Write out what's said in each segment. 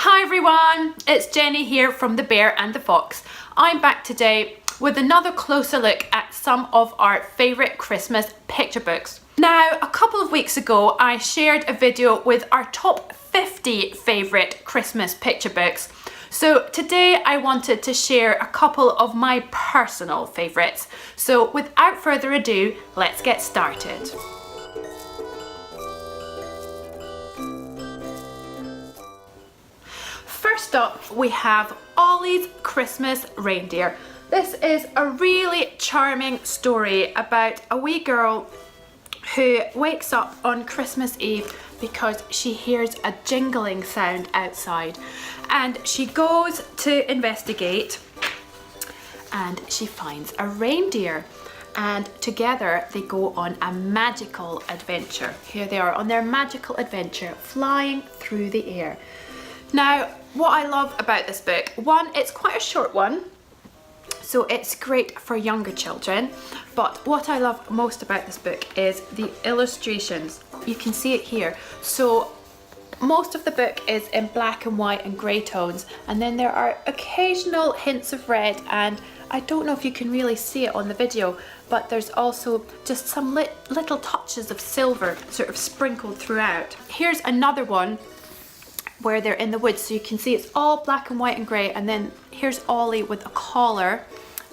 Hi everyone, it's Jenny here from The Bear and the Fox. I'm back today with another closer look at some of our favourite Christmas picture books. Now, a couple of weeks ago I shared a video with our top 50 favourite Christmas picture books. So today I wanted to share a couple of my personal favourites. So without further ado, let's get started. First up, we have Ollie's Christmas Reindeer. This is a really charming story about a wee girl who wakes up on Christmas Eve because she hears a jingling sound outside, and she goes to investigate and she finds a reindeer, and together they go on a magical adventure. Here they are on their magical adventure, flying through the air. Now, what I love about this book, one, it's quite a short one, so it's great for younger children, but what I love most about this book is the illustrations. You can see it here. So most of the book is in black and white and grey tones, and then there are occasional hints of red, and I don't know if you can really see it on the video, but there's also just some little touches of silver sort of sprinkled throughout. Here's another one where they're in the woods, so you can see it's all black and white and grey, and then here's Ollie with a collar,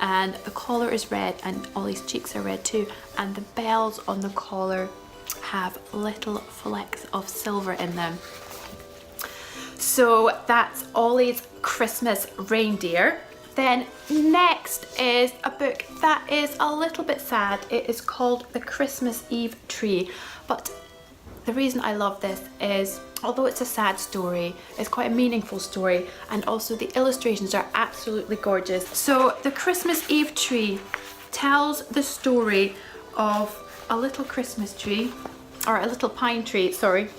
and the collar is red and Ollie's cheeks are red too, and the bells on the collar have little flecks of silver in them. So that's Ollie's Christmas Reindeer. Then next is a book that is a little bit sad. It is called The Christmas Eve Tree, but the reason I love this is, although it's a sad story, it's quite a meaningful story, and also the illustrations are absolutely gorgeous. So The Christmas Eve Tree tells the story of a little Christmas tree, or a little pine tree, sorry,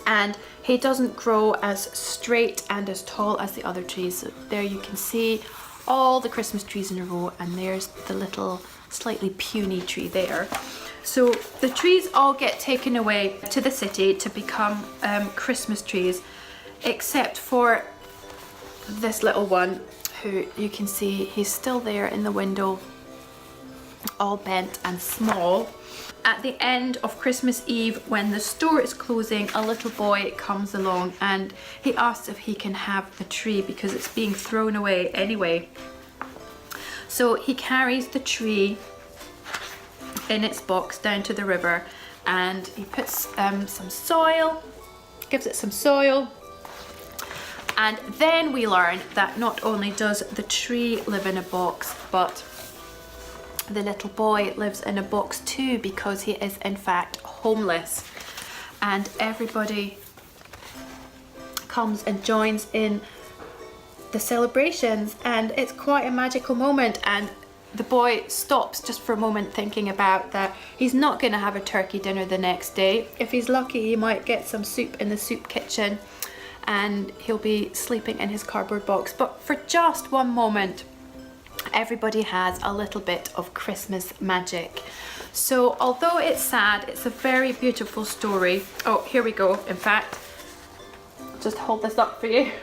and he doesn't grow as straight and as tall as the other trees. So there you can see all the Christmas trees in a row, and there's the little slightly puny tree there. So the trees all get taken away to the city to become Christmas trees, except for this little one, who you can see he's still there in the window, all bent and small. At the end of Christmas Eve, when the store is closing, a little boy comes along and he asks if he can have the tree because it's being thrown away anyway. So he carries the tree in its box down to the river, and he puts some soil, gives it some soil, and then we learn that not only does the tree live in a box, but the little boy lives in a box too, because he is in fact homeless. And everybody comes and joins in the celebrations, and it's quite a magical moment. And the boy stops just for a moment thinking about that he's not going to have a turkey dinner the next day. If he's lucky, he might get some soup in the soup kitchen, and he'll be sleeping in his cardboard box. But for just one moment, everybody has a little bit of Christmas magic. So although it's sad, it's a very beautiful story. Oh, here we go. In fact, I'll just hold this up for you.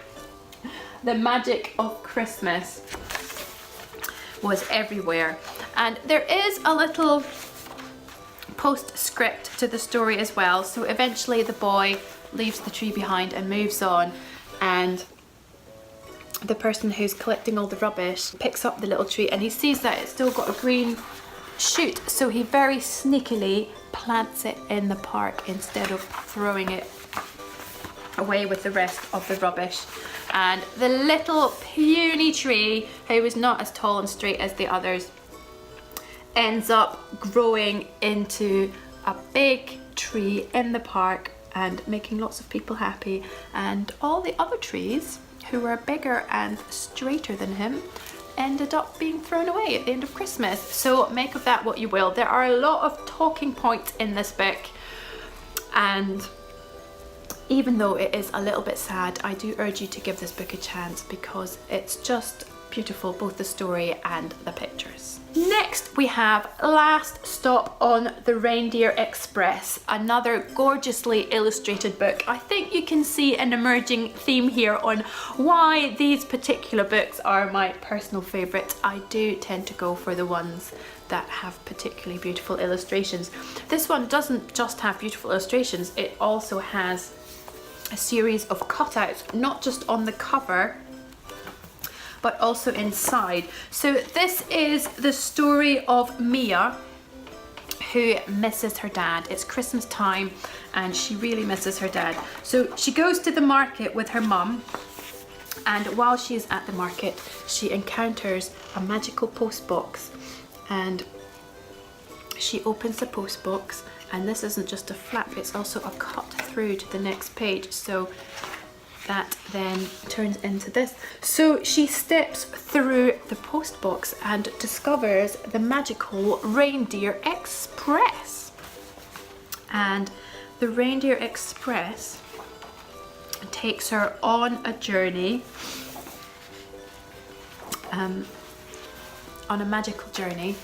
The magic of Christmas was everywhere, and there is a little postscript to the story as well. So eventually the boy leaves the tree behind and moves on, and the person who's collecting all the rubbish picks up the little tree, and he sees that it's still got a green shoot, so he very sneakily plants it in the park instead of throwing it away with the rest of the rubbish. And the little puny tree, who was not as tall and straight as the others, ends up growing into a big tree in the park and making lots of people happy. And all the other trees, who were bigger and straighter than him, ended up being thrown away at the end of Christmas. So make of that what you will. There are a lot of talking points in this book, and even though it is a little bit sad, I do urge you to give this book a chance, because it's just beautiful, both the story and the pictures. Next we have Last Stop on the Reindeer Express, another gorgeously illustrated book. I think you can see an emerging theme here on why these particular books are my personal favourites. I do tend to go for the ones that have particularly beautiful illustrations. This one doesn't just have beautiful illustrations, it also has a series of cutouts, not just on the cover, but also inside. So this is the story of Mia, who misses her dad. It's Christmas time and she really misses her dad. So she goes to the market with her mum, and while she's at the market, she encounters a magical post box, and she opens the post box, and this isn't just a flap, it's also a cut through to the next page. So that then turns into this. So she steps through the post box and discovers the magical Reindeer Express. And the Reindeer Express takes her on a journey, on a magical journey.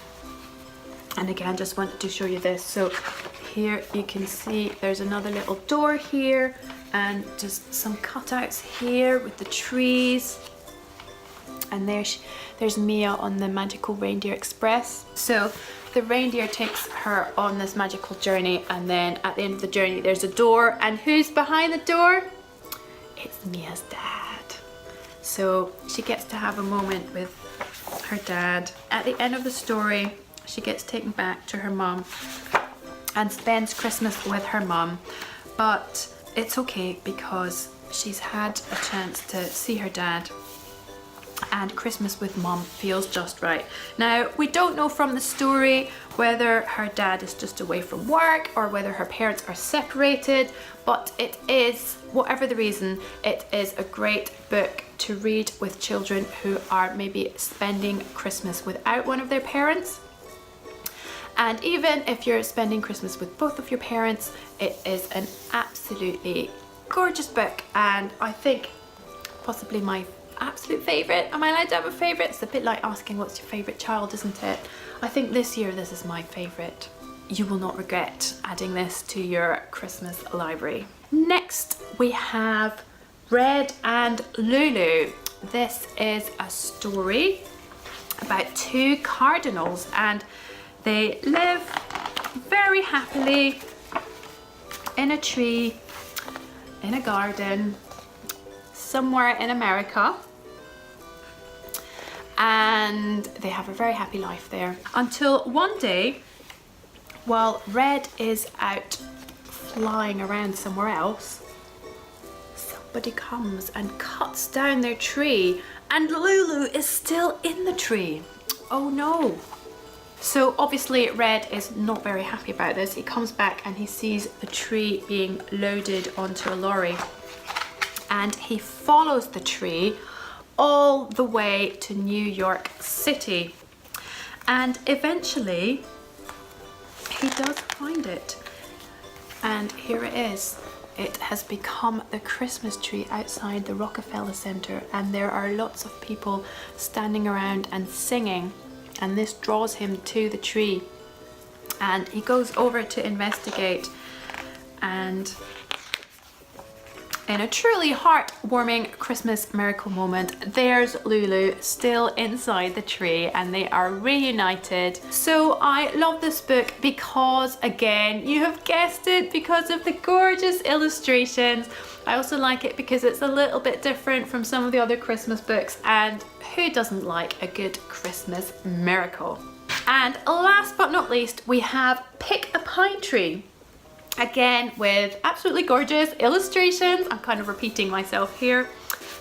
And again, just wanted to show you this. So here you can see there's another little door here, and just some cutouts here with the trees. And there's Mia on the magical Reindeer Express. So the reindeer takes her on this magical journey, and then at the end of the journey there's a door, and who's behind the door? It's Mia's dad. So she gets to have a moment with her dad. At the end of the story, she gets taken back to her mum and spends Christmas with her mum, but it's okay because she's had a chance to see her dad, and Christmas with mum feels just right. Now, we don't know from the story whether her dad is just away from work or whether her parents are separated, but it is, whatever the reason, it is a great book to read with children who are maybe spending Christmas without one of their parents. And even if you're spending Christmas with both of your parents, it is an absolutely gorgeous book, and I think possibly my absolute favourite. Am I allowed to have a favourite? It's a bit like asking what's your favourite child, isn't it? I think this year this is my favourite. You will not regret adding this to your Christmas library. Next we have Red and Lulu. This is a story about two cardinals, and they live very happily in a tree, in a garden, somewhere in America. And they have a very happy life there. Until one day, while Red is out flying around somewhere else, somebody comes and cuts down their tree, and Lulu is still in the tree. Oh no. So obviously Red is not very happy about this. He comes back and he sees the tree being loaded onto a lorry, and he follows the tree all the way to New York City, and eventually he does find it, and here it is. It has become the Christmas tree outside the Rockefeller Center, and there are lots of people standing around and singing, and this draws him to the tree, and he goes over to investigate, and in a truly heartwarming Christmas miracle moment, there's Lulu still inside the tree, and they are reunited. So I love this book because, again, you have guessed it, because of the gorgeous illustrations. I also like it because it's a little bit different from some of the other Christmas books, and who doesn't like a good Christmas miracle? And last but not least, we have Pick a Pine Tree. Again, with absolutely gorgeous illustrations. I'm kind of repeating myself here.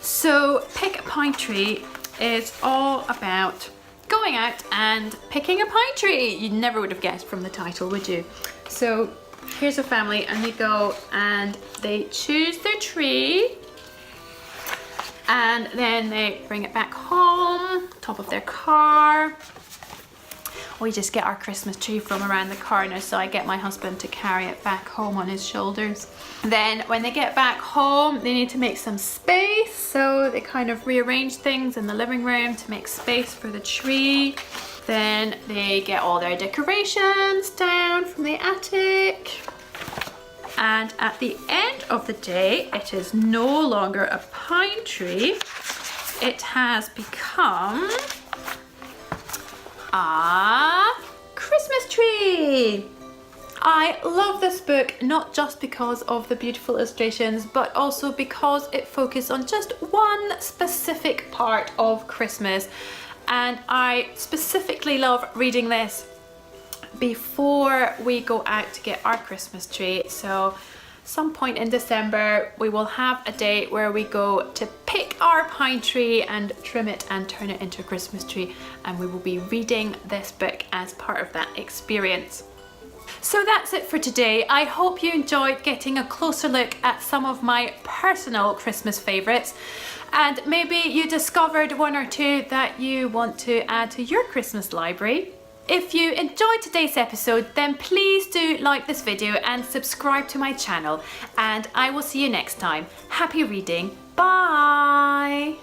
So Pick a Pine Tree is all about going out and picking a pine tree. You never would have guessed from the title, would you? So here's a family, and they go and they choose their tree, and then they bring it back home, top of their car. We just get our Christmas tree from around the corner, so I get my husband to carry it back home on his shoulders. Then when they get back home, they need to make some space. So they kind of rearrange things in the living room to make space for the tree. Then they get all their decorations down from the attic. And at the end of the day, it is no longer a pine tree. It has become a Christmas tree. I love this book, not just because of the beautiful illustrations, but also because it focuses on just one specific part of Christmas. And I specifically love reading this before we go out to get our Christmas tree. So some point in December we will have a day where we go to pick our pine tree and trim it and turn it into a Christmas tree, and we will be reading this book as part of that experience. So that's it for today. I hope you enjoyed getting a closer look at some of my personal Christmas favourites, and maybe you discovered one or two that you want to add to your Christmas library. If you enjoyed today's episode, then please do like this video and subscribe to my channel, and I will see you next time. Happy reading. Bye!